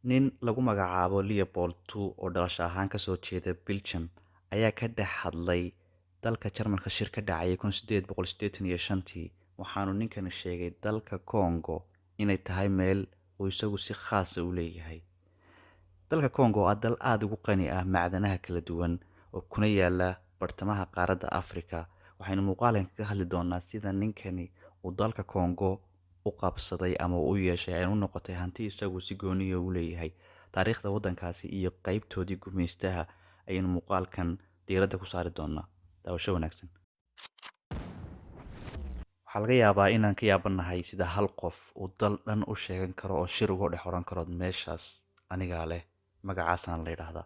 nin lagu magacaabo Leopold II oo dhalasho ahaan ka soo jeeda Belgium ayaa ka dhex hadlay dalka Jarmalka shir ka dhacay 1885 waxaanu ninkani sheegay dalka Congo inay tahay meel uu isagu si khaas ah u leeyahay. Dalka Congo waa dal aad ugu qani ah macdanaha kala duwan oo kuna yaala bartamaha qaaradda Afrika. Waxaynu muuqaalkan kaga hadli doonaa sida ninkani uu dalka Congo u qabsaday ama u yeeshay ay u noqotay hanti isagu si gooni ah u leeyahay. Taariikhda waddankaasi iyo qaybtoodii gumeystaha ayaynu muuqaalkan diiradda ku saari doonaa. Daawasho wanaagsan. Waxaa laga yaabaa inaan ka yaabanahay sida hal qof uu dal dhan u sheegan karo oo shir uga dhex oran karo meeshaas anigaa leh magacaasaan la yidhaahdaa.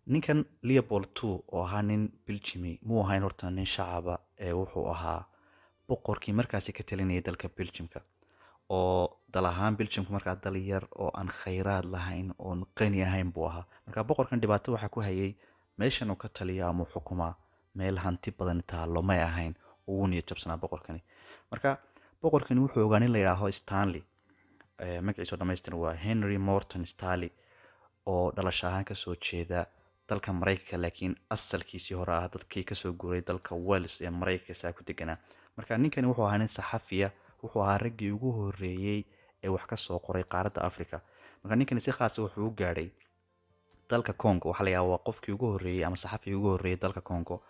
Ninkan Leopold II oo ahaa nin Belgiumi muu ahayn horta nin shacaba ee wuxuu ahaa boqorkii markaasi ka talinayay dalka Belgiumka oo dal ahaan Belgiumku markaa dal yar oo aan khayraad lahayn oon qani ahayn buu ahaa. Marka boqorkan dhibaato waxaa ku hayay meeshan uu ka taliya ama xukumaa meel hanti badan taallo may ahayn ugu niyad jabsanaa boqorkani. Marka boqorkani wuxuu ogaa nin la yidhaaho Stanley magaciisa dhammaystiran waa Henry Morton Stanley oo dhalasho ahaan kasoo jeeda dalka Mareykanka laakiin asalkiisii hore ah dadkii kasoo guuray dalka Wales ee Mareykanka saa ku deganaa. Marka ninkani wuxuu ahaa nin saxafiya wuxuu ahaa raggii ugu horreeyay ee wax ka soo qoray qaaradda Afrika. Marka ninkani si khaas ah wuxuu u gaadhay dalka Congo waxaa la yidhaahdaa waa qofkii ugu horreeyay ama saxafigii ugu horreeyay dalka Congo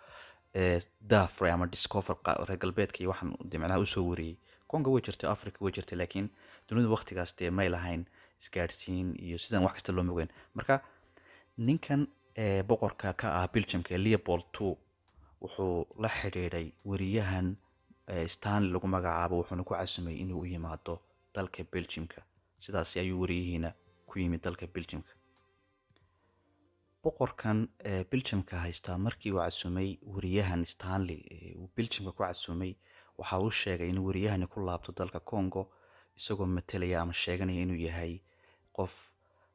daafray ama discover reer galbeedka iyo waxaan macnaha usoo wariyey. Congo way jirtay Africa way jirtay laakiin dunidu waqtigaas dee may lahayn isgaadhsiin iyo sidan wax kasta loo mogeyn. Marka ninkan boqorka ka ah Belgiumka Leopold II wuxuu la xidhiidhay wariyahan Stanley lagu magacaabo wuxuuna ku casumay inuu u yimaado dalka Belgiumka. Sidaas ayuu wariyihiina ku yimid dalka Belgiumka. boqorkan Belgiumka haystaa markii uu casumay wariyahan Stanley uu Belgiumka ku casumay waxa uu sheegay in wariyahani ku laabto dalka Congo isagoo matalaya ama sheeganaya inuu yahay qof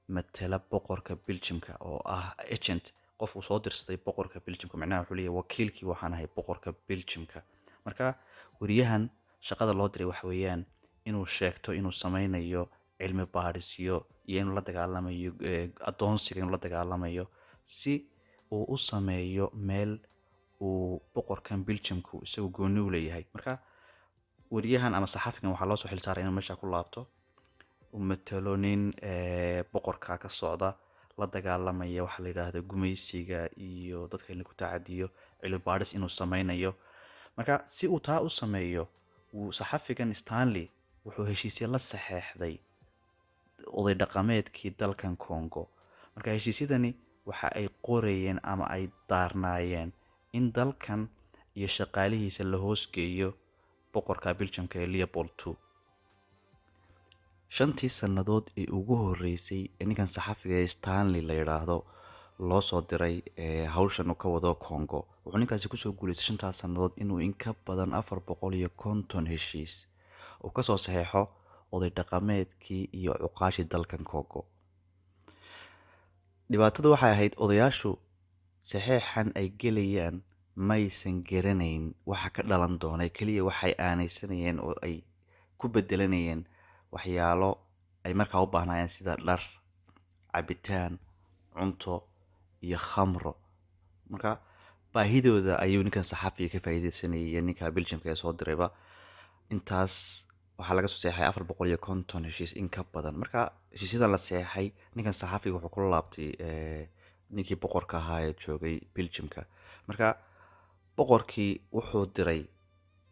matala boqorka Belgiumka oo ah agent qof uu soo dirsaday boqorka Belgiumka macnaha wuxuu leeyahay wakiilkii waxaan ahay boqorka Belgiumka. Marka wariyahan shaqada loo diray waxa weeyaan inuu sheegto inuu sameynayo cilmi baadhisyo iyo inuu la dagaalamayo adoonsiga inuu la dagaalamayo si uu u sameeyo meel uu boqorkan Belgiumku isagu gooni u leeyahay. Marka wariyahan ama saxafigan waxaa loo soo xilsaaray inuu meesha ku laabto uu matalo nin boqorka ka socda la dagaalamaya waxa la yidhaahdo gumeysiga iyo dadka in ku tacadiyo cilmi baadhis inuu sameynayo. Marka si uu taa u sameeyo uu saxafigan Stanley wuxuu heshiisyo la saxeexday oday dhaqameedkii dalkan Congo. Marka heshiisyadani waxa ay qorayeen ama ay daarnaayeen in dalkan iyo shaqaalihiisa la hoosgeeyo boqorka Belgiumka ee Leopold II. 5 sannadood ee ugu horreysay ninkan saxafiga ee Stanley la yiraahdo loo soo diray hawshan uu ka wado Congo wuxuu ninkaasi kusoo guuleystay 5 sannadood inuu in ka badan 450 heshiis uu ka soo saxeexo oday dhaqameedkii iyo cuqaashi dalkan Congo. Dhibaatadu waxay ahayd odayaashu saxeexan ay gelayaan maysan garanayn waxa ka dhalan doona kaliya waxay aanaysanayeen oo ay ku bedelanayeen waxyaalo ay markaa u baahnayeen sida dhar, cabitaan, cunto iyo khamro. Marka baahidooda ayuu ninkan saxafiga ka faa'iideysanayay ninka Belgiumka ee soo dirayba. Intaas waxaa laga soo saxeexay 450 heshiis in ka badan. Marka heshiisyada la saxeexay ninkan saxafiga wuxuu ku laabtay ninkii boqorka ahaa ee joogay Belgiumka. Marka boqorkii wuxuu diray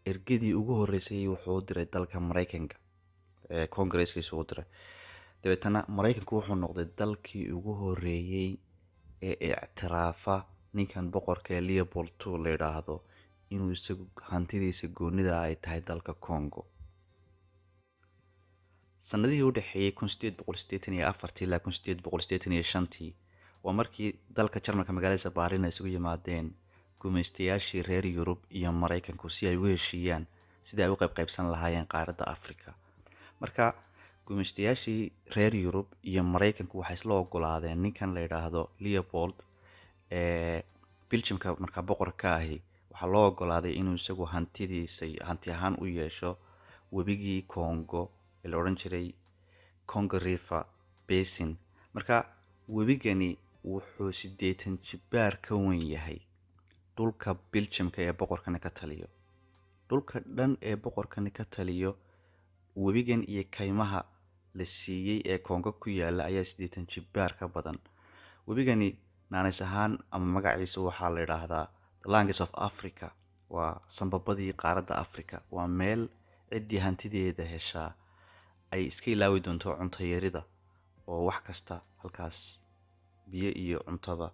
ergadii ugu horreysay wuxuu diray dalka Mareykanka Congress-kiisa u diray. Dabeetana Mareykanku wuxuu noqday dalkii ugu horreeyay ee ictiraafa ninkan boqorka Leopold II la yiraahdo inuu isagu hantidiisa goonida ay tahay dalka Congo. Sanadihii u dhaxeeyay 1884 ilaa 1885 waa markii dalka Jarmalka magaalada Berlin ay isugu yimaadeen gumeystayaashii reer Yurub iyo Mareykanku si ay u heshiiyaan sidii ay u qaybsan lahaayeen qaaradda Afrika. Marka gumeystayaashii reer Yurub iyo Mareykanku waxay isla ogolaadeen ninkan la yiraahdo Leopold Belgiumka marka boqorka ahi waxaa loo ogolaaday inuu isagu hanti ahaan u yeesho webigii Congo ee la oran jiray Congo River Basin marka webigani wuxuu 80 jibbaar ka weyn yahay dhulka Belgiumka ee boqorkani ka taliyo. dhulka dhan ee boqorkani ka taliyo, webigan iyo kaymaha la siiyey ee Congo ku yaala ayaa 80 jibbaar ka badan. webigani naanis ahaan ama magaciisa waxaa la yidhaahdaa The Lungs of Africa, waa sanbabadii qaaradda Africa. waa meel ciddii hantideeda heshaa ay iska ilaawi doonto cunto yarida, oo wax kasta halkaas biyo iyo cuntaba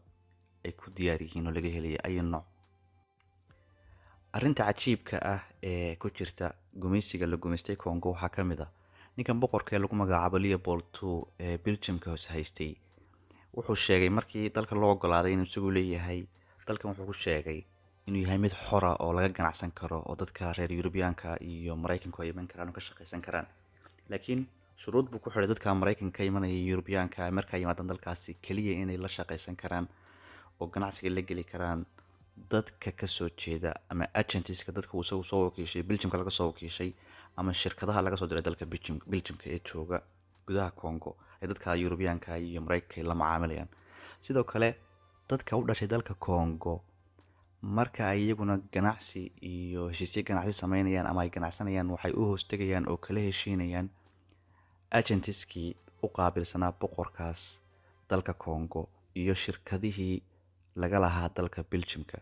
ay ku diyaar yihiin oo laga helaya ay nooc. arrinta cajiibka ah ee ku jirta gumaysiga la gumaystay Congo waxaa ka mid ah ninkan boqorka ee lagu magacaabo Leopold II ee Belgiumka hoos haystay. wuxuu sheegay markii dalka loo ogolaaday inuu isagu leeyahay dalkan, wuxuu ku sheegay inuu yahay mid xora oo laga ganacsan karo, oo dadka reer Yurubiyaanka iyo Maraykanku ay iman karaan oo ka shaqaysan karaan. laakiin shuruud buu ku xidhay dadka Maraykanka imanaya iyo Yurubiyaanka markay yimaadaan dalkaasi keliya inay la shaqaysan karaan oo ganacsiga la geli karaan dadka ka soo jeeda ama agentiska, dadka uu isagu soo wakiishay Belgiumka laga soo wakiishay, ama shirkadaha laga soo diray dalka Belgiumka ee jooga gudaha Congo ee dadka Yurubiyaanka iyo Maraykanka la macaamilayaan. sidoo kale dadka u dhashay dalka Congo marka ay iyaguna ganacsi iyo heshiisyo ganacsi sameynayaan ama ay ganacsanayaan, waxay u hoostegayaan oo kala heshiinayaan agentiskii u qaabilsanaa boqorkaas dalka Congo iyo shirkadihii laga lahaa dalka Belgiumka.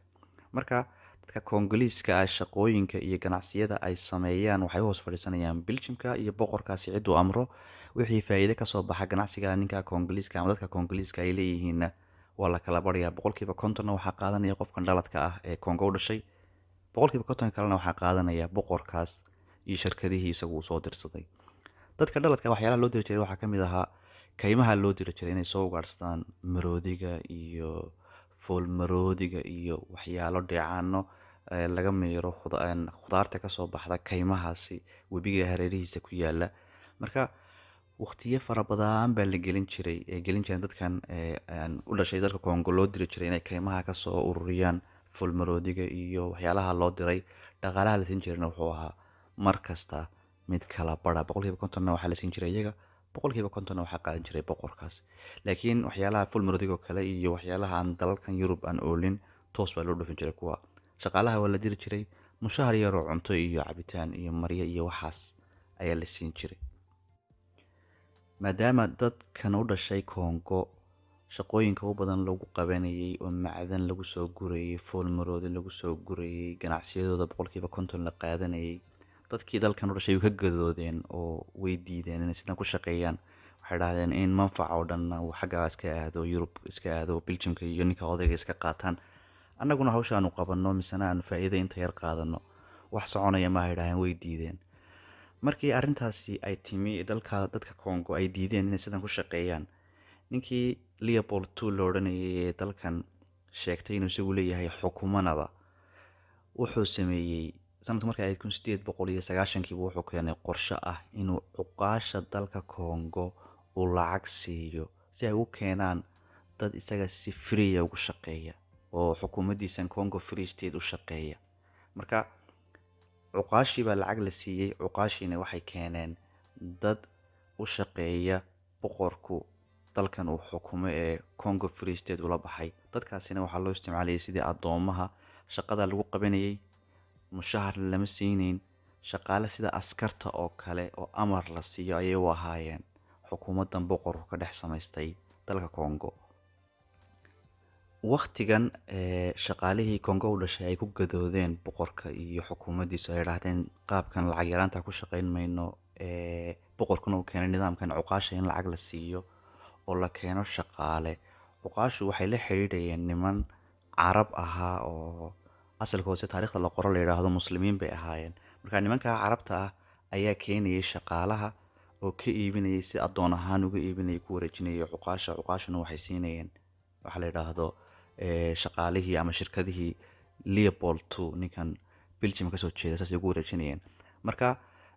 marka dadka Congoliiska ah shaqooyinka iyo ganacsiyada ay sameeyaan waxay u hoos fadhiisanayaan Belgiumka iyo boqorkaasi ciduu amro. wixii faa'iido ka soo baxa ganacsiga ninka Congoliiska ama dadka Congoliiska ay leeyihiinna waa la kala barayaa. 50% waxaa qaadanaya qofkan dhaladka ah ee Congo u dhashay, 50% kalena waxaa qaadanaya boqorkaas iyo shirkadihii isagu soo dirsaday. dadka dhaladka waxyaalaha loo diri jiray waxaa ka mid ahaa kaymaha loo diri jiray inay soo ugaadhsadaan maroodiga iyo foolmaroodiga iyo waxyaalo dheecaano laga miiro khudaarta kasoo baxda kaymahaasi webiga hareerihiisa ku yaala. marka waqtiyo fara badan baa la gelin jireen dadkan u dhashay dalka Congo loo diri jiray inay kaymaha kasoo ururiyaan foolmaroodiga iyo waxyaalaha loo diray. dhaqaalaha la siin jirayna wuxuu ahaa mar kasta mid kala bara, 50% waxaa la siin jiray iyaga, 50% waxaa qaadan jiray boqorkaas. laakiin waxyaalaha foolmaroodiga oo kale iyo waxyaalaha aan dalalkan Yurub aan oolin toos baa loo dhufin jiray. kuwa shaqaalaha waa la diri jiray, mushahar yar oo cunto iyo cabitaan iyo maryo iyo waxaas ayaa la siin jiray. maadaama dadkan u dhashay Congo shaqooyinka u badan lagu qabanayay oo macdan lagu soo gurayay, foolmaroodi lagu soo gurayay, ganacsiyadooda 50% la qaadanayay, dadkii dalkan u dhashay ka gadoodeen oo way diideen inay sidan ku shaqeeyaan. waxay dhahdeen in manfac oo dhan uu xaggaa iska aado, Yurub iska aado, Belgiumka iyo ninka odayga iska qaataan, annaguna hawsha aanu qabanno misena aanu faa'iido inta yar qaadano. wax soconaya ma ay dhahdeen, way diideen. markii arrintaasi ay timi dadka Congo ay diideen inay sidan ku shaqeeyaan, ninkii Leopold II la odhanayay ee dalkan sheegtay inuu isagu leeyahay xukumanaba, wuxuu sameeyey sanadka markay ahayd 1890 wuxuu keenay qorshe ah inuu cuqaasha dalka Congo uu lacag siiyo si ay u keenaan dad isaga si free ugu shaqeeya oo xukuumaddiisan Congo Free State u shaqeeya. marka cuqaashii baa lacag la siiyey, cuqaashiina waxay keeneen dad u shaqeeya boqorku dalkan uu xukumo ee Congo Free State ula baxay. dadkaasina waxaa loo isticmaalayay sidii addoomaha, shaqada lagu qabanayay, mushahar lama siinayn, shaqaale sida askarta oo kale oo amar la siiyo ayay u ahaayeen xukuumaddan boqorku ka dhex samaystay dalka Congo. waqtigan shaqaalihii Congo u dhashay ay ku gadoodeen boqorka iyo xukuumaddiisa, ay dhahdeen qaabkan lacag yaraanta ku shaqayn mayno, boqorkuna uu keenay nidaamkan cuqaasha in lacag la siiyo oo la keeno shaqaale. cuqaashu waxay la xidhiidhayeen niman carab ahaa oo asalkoose taariikhda la qoro la yidhaahdo muslimiin bay ahaayeen. marka nimanka carabta ah ayaa keenayay shaqaalaha oo ka iibinayay si addoon ahaan uga iibinayay, ku wareejinayay cuqaashuna waxay siinayeen waxa la yidhaahdo shaqaalihii ama shirkadihii Leopold II ninkan Belgium kasoo jeeda saasay ugu wareejinayeen. marka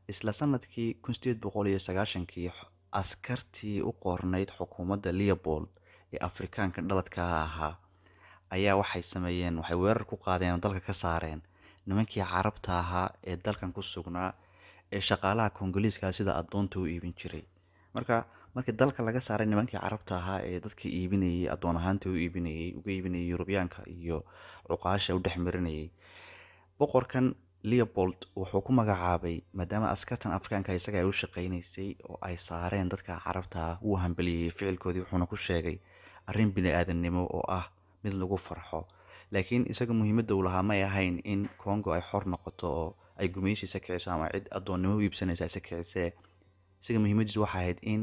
isla sanadkii 1890 askartii u qornayd xukuumadda Leopold ee Afrikaanka dhaladka ahaa ayaa waxay sameeyeen, waxay weerar ku qaadeen oo dalka ka saareen nimankii carabta ahaa ee dalkan ku sugnaa ee shaqaalaha Congoliiska sida addoonta u iibin jiray. marka markii dalka laga saaray nimankii carabta ahaa ee dadka iibinayay addoon ahaanta uga iibinayay yurubiyaanka iyo cuqaasha u dhex marinayay, boqorkan Leopold wuxuu ku magacaabay maadaama askartan Afrikaanka isaga ay u shaqaynaysay oo ay saareen dadka carabta ah, wuu hambaliyey ficilkoodii wuxuuna ku sheegay arrin bini-aadamnimo oo ah mid lagu farxo. laakiin isaga muhiimadda uu lahaa may ahayn in Congo ay xor noqoto oo ay gumaysi isa kiciso ama cid addoonnimo u iibsanaysa isa kicisee. isaga muhiimadiisu waxay ahayd in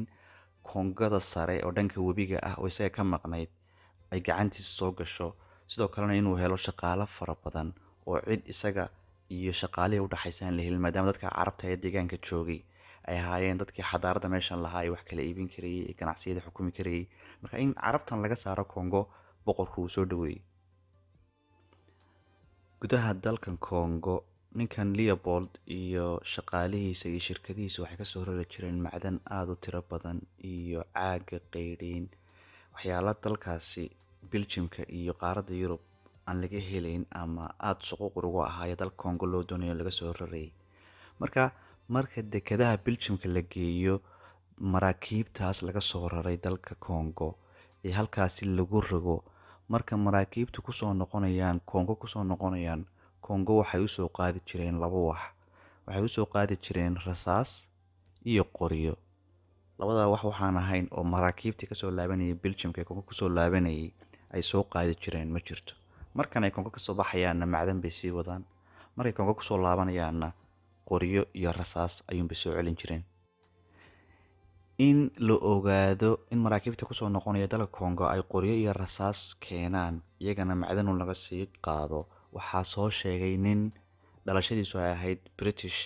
Kongada sare oo dhanka webiga ah oo isaga ka maqnayd ay gacantiisa soo gasho, sidoo kalena inuu helo shaqaale fara badan oo cid isaga iyo shaqaalihii u dhaxaysa aan la helin, maadaama dadka carabta ee deegaanka joogay ay ahaayeen dadkii xadaarada meeshan lahaa ee wax kala iibin karayay ee ganacsiyada xukumi karayay. marka in carabtan laga saaro Congo, boqorku uu soo dhaweeyey. gudaha dalkan Congo, ninkan Leopold iyo shaqaalihiisa iyo shirkadihiisa waxay kasoo rari jireen macdan aada u tiro badan iyo caaga qeydhiin, waxyaala dalkaasi Belgiumka iyo qaaradda Yurub aan laga helayn ama aada suquuq ugu ahaayo dalka Congo loo doonayo laga soo rarayay. marka dekedaha Belgiumka la geeyo maraakiibtaas laga soo raray dalka Congo ee halkaasi lagu rogo, marka maraakiibtu kusoo noqonayaan Congo waxay usoo qaadi jireen laba wax. waxay usoo qaadi jireen rasaas iyo qoryo. labadaa wax waxaan ahayn oo maraakiibtii kasoo laabanayay Belgiumka ee Congo kusoo laabanayay ay soo qaadi jireen ma jirto. markan ay Congo kasoo baxayaanna macdan bay sii wadaan, markay Congo kusoo laabanayaanna qoryo iyo rasaas ayuunbay soo celin jireen. in la ogaado in maraakiibta kusoo noqonaya dalka Congo ay qoryo iyo rasaas keenaan iyagana macdanun laga sii qaado, waxaa soo sheegay nin dhalashadiisu ay ahayd British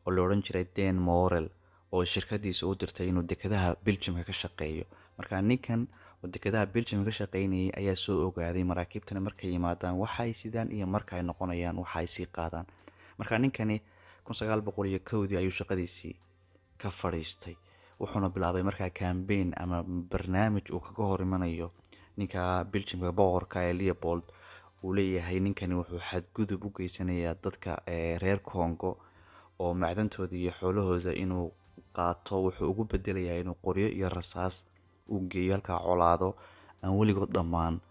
oo la odhan jiray Dan Morel oo shirkadiisa u dirtay inuu dekedaha Belgiumka ka shaqeeyo. marka ninkan oo dekedaha Belgiumka ka shaqeynayay ayaa soo ogaaday maraakiibtani markay yimaadaan waxay sidaan iyo marka ay noqonayaan waxa ay sii qaadaan. marka ninkani 1901 ayuu shaqadiisii ka fadhiistay, wuxuuna bilaabay markaa campaign ama barnaamij uu kaga hor imanayo ninka Belgiumka boqorka ee Leopold. uu leeyahay ninkani wuxuu xadgudub u geysanayaa dadka reer Congo oo macdantooda iyo xoolahooda inuu qaato wuxuu ugu bedelayaa inuu qoryo iyo rasaas uu geeyo halkaa colaado aan weligood dhammaan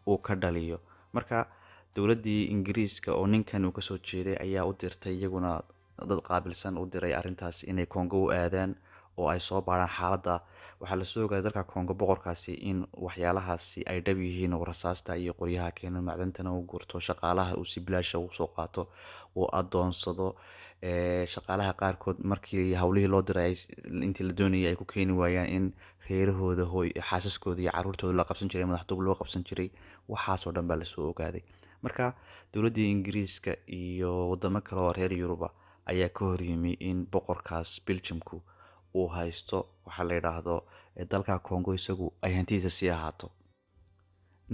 uu ka dhaliyo. marka dowladdii Ingiriiska oo ninkan uu kasoo jeeday ayaa u dirtay iyaguna dad qaabilsan u diray arrintaas inay Congo u aadaan oo ay soo baaraan xaaladda. waxaa lasoo ogaaday dalka Congo boqorkaasi in waxyaalahaasi ay dhab yihiin oo rasaasta iyo qoryaha keeno, macdantana uu gurto, shaqaalaha uu si bilaasha u soo qaato, uu adoonsado. shaqaalaha qaarkood markii hawlihii loo diray intii la doonayay ay ku keeni waayaan in reerahooda xaasaskooda iyo caruurtooda la qabsan jiray, madax dub loo qabsan jiray. waxaasoo dhan baa lasoo ogaaday. marka dowladdii Ingiriiska iyo wadamo kale oo reer Yuruba ayaa ka horyimi in boqorkaas Belgiumku uu haysto waxaa la yidhaahdo dalka Congo isagu ay hantidiisa sii ahaato.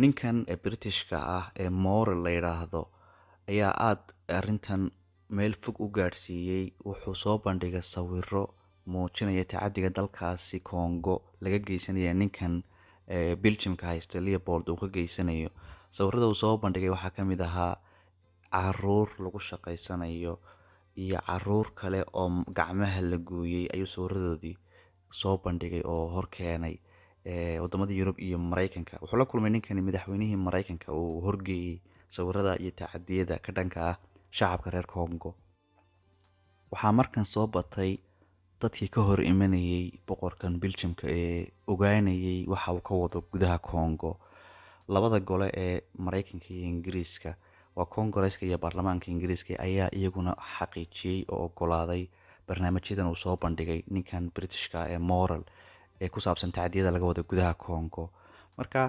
ninkan Britishka ah ee Morel la yidhaahdo ayaa aada arrintan meel fog u gaadhsiiyey. wuxuu soo bandhigay sawiro muujinaya tacadiga dalkaasi Congo laga geysanaya ninkan Belgiumka haysta Leopold uu ka geysanayo. sawirada uu soo bandhigay waxaa ka mid ahaa caruur lagu shaqaysanayo iyo caruur kale oo gacmaha la gooyey ayuu sawiradoodii soo bandhigay oo hor keenay wadamada Yurub iyo Mareykanka. wuxuu la kulmay ninkani madaxweynihii Mareykanka uu horgeeyey sawirada iyo tacadiyada ka dhanka ah shacabka reer Congo. waxaa markan soo batay dadkii ka hor imanayay boqorkan Belgiumka ee ogaanayay waxa uu ka wado gudaha Congo. labada gole ee Mareykanka iyo Ingiriiska waa Congaresska iyo baarlamaanka Ingiriiska ayaa iyaguna xaqiijiyey oo ogolaaday barnaamijyadan uu soo bandhigay ninkan Britishka ee Morel ee ku saabsan tacdiyada laga wado gudaha Congo. marka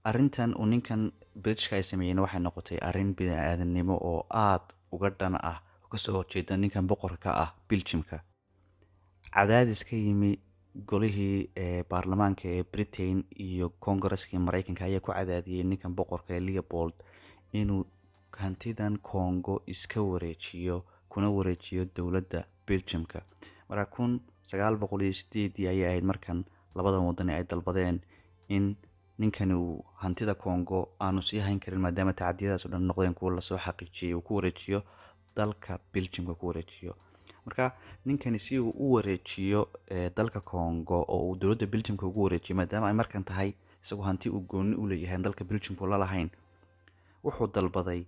arrintan uu ninkan Britishka ay sameeyeen waxay noqotay arrin bini-aadamnimo oo aada uga dhan ah oo kasoo horjeeda ninkan boqorka ah Belgiumka. cadaadis ka yimi golihii baarlamaanka ee Britain iyo Congaresskii Mareykanka ayaa ku cadaadiyey ninkan boqorka ee Leopold inuu hantidan Congo iska wareejiyo kuna wareejiyo dowladda Belgiumka. marka 1908 ayay ahayd markan labadan wadani ay dalbadeen in ninkani uu hantida Congo aanu sii hayn karin maadaama tacadiyadaas oo dhan noqdeen kuwa lasoo xaqiijiyey uu ku wareejiyo dalka Belgiumka ku wareejiyo. marka ninkani si uu u wareejiyo dalka Congo oo uu dowladda Belgiumka ugu wareejiyo maadaama ay markan tahay isagoo hanti uu gooni u leeyahay dalka Belgiumka la lahayn, wuxuu dalbaday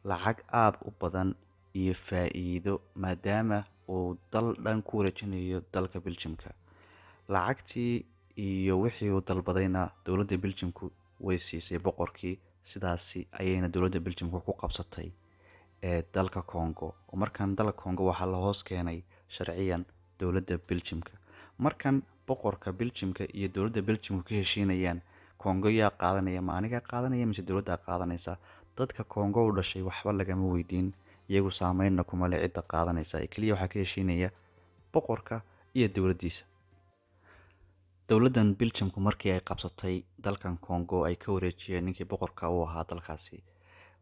lacag aada u badan iyo faa'iido maadaama uu dal dhan ku wareejinayo dalka Belgiumka. lacagtii iyo wixii uu dalbadayna dowladda Belgiumku way siisay boqorkii, sidaasi ayayna dowladda Belgiumku ku qabsatay dalka Congo. markan dalka Congo waxaa la hoos keenay sharciyan dowladda Belgiumka. markan boqorka Belgiumka iyo dowladda Belgiumku ka heshiinayaan Congo yaa qaadanaya, ma anigaa qaadanaya mise dowladdaa qaadanaysa, dadka Congo u dhashay waxba lagama weydiin, iyagu saameynna kuma le cidda qaadanaysa, keliya waxaa ka heshiinaya boqorka iyo dowladdiisa. dowladdan Belgiumku markii ay qabsatay dalkan Congo ay ka wareejiyeen ninkii boqorka u ahaa dalkaasi,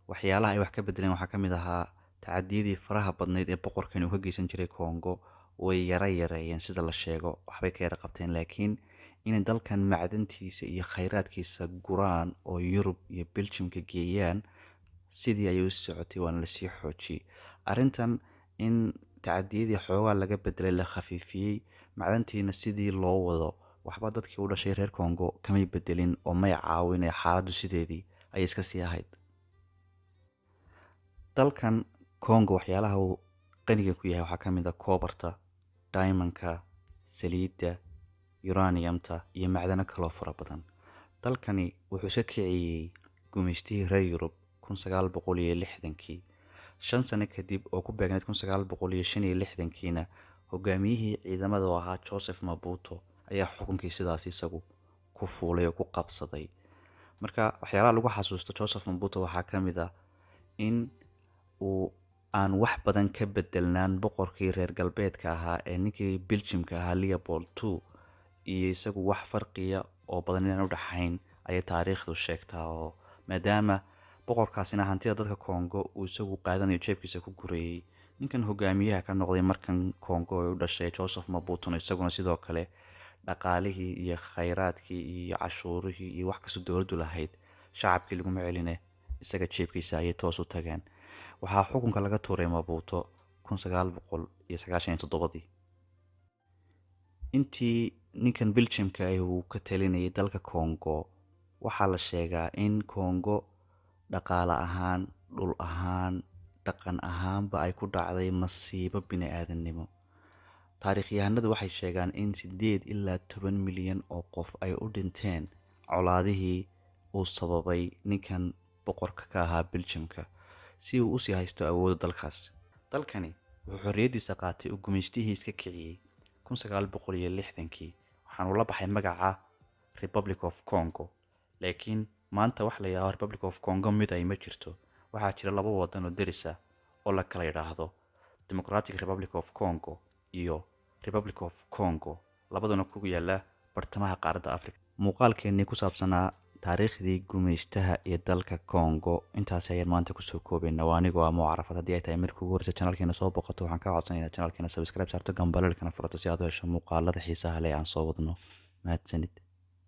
waxyaalaha ay wax ka bedeleen waxaa ka mid ahaa tacadiyadii faraha badnayd ee boqorkani uu ka geysan jiray Congo way yareeyeen sida la sheego, waxbay ka yara qabteen, laakiin inay dalkan macdantiisa iyo khayraadkiisa guraan oo Yurub iyo Belgiumka geeyaan sidii ayay u socotay, waana lasii xoojiyey. arrintan in tacadiyadii xoogaa laga bedelay, la khafiifiyey, macdantiina sidii loo wado, waxba dadkii u dhashay reer Congo kamay bedelin oo may caawin ee xaaladdu sideedii ayay iska sii ahayd. dalkan Congo waxyaalaha uu qaniga ku yahay waxaa ka mid ah koobarta, diamondka, saliidda, uraniumta iyo macdano kaloo fara badan. dalkani wuxuu iska kiciyey gumaystihii reer Yurub 1960kii. 5 sano kadib oo ku beegnayd 1965kiina hogaamiyihii ciidamada oo ahaa Joseph Maputo ayaa xukunkii sidaas isagu ku fuulay oo ku qabsaday. marka waxyaalaha lagu xasuusto Joseph Maputo waxaa ka mid ah in uu aan wax badan ka bedelnaan boqorkii reer galbeedka ahaa ee ninkii Belgiumka ahaa Leopold II, iyo isagu wax farqiya oo badan inaan u dhaxayn ayay taariikhdu sheegtaa. oo maadaama boqorkaasina hantida dadka Congo uu isagu qaadanayo jeebkiisa ku gurayay, ninkan hogaamiyaha ka noqday markan Congo ay u dhashay Joseph Maputo isaguna sidoo kale dhaqaalihii iyo khayraadkii iyo cashuurihii iyo wax kastoo dowladdu lahayd shacabkii laguma celine, isaga jeebkiisa ayay toos u tageen. waxaa xukunka laga tuuray Maputo 1997. intii ninkan Belgiumka uu ka talinayay dalka Congo, waxaa la sheegaa in Congo dhaqaale ahaan, dhul ahaan, dhaqan ahaanba ay ku dhacday masiibo bini-aadamnimo. taariikhyahanadu waxay sheegaan in 8 ilaa 10 milyan oo qof ay u dhinteen colaadihii uu sababay ninkan boqorka ka ahaa Belgiumka si uu usii haysto awoodda dalkaas. dalkani wuxuu xorriyaddiisa qaatay uu gumaystihii iska kiciyey 1960kii, waxaanu la baxay magaca Republic of Congo. laakiin maanta wax la yidhaahdo Republic of Congo mid ay ma jirto, waxaa jira 2 waddan oo deris ah oo la kala yidhaahdo Democratic Republic of Congo iyo Republic of Congo, labaduna ku yaala bartamaha qaaradda Afrika. muuqaalkeennii ku saabsanaa taariikhdii gumaystaha iyo dalka Congo intaas ayaan maanta kusoo koobaynaa. waa anigoo ah Mucarafad. haddii ay tahay markii ugu horeysa channelkeena soo boqoto, waxaan kaa codsanaynaa channelkeena subscribe saarto, gambalelkana furato si aad u hesho muuqaalada xiisaha leh aan soo wadno. mahadsanid.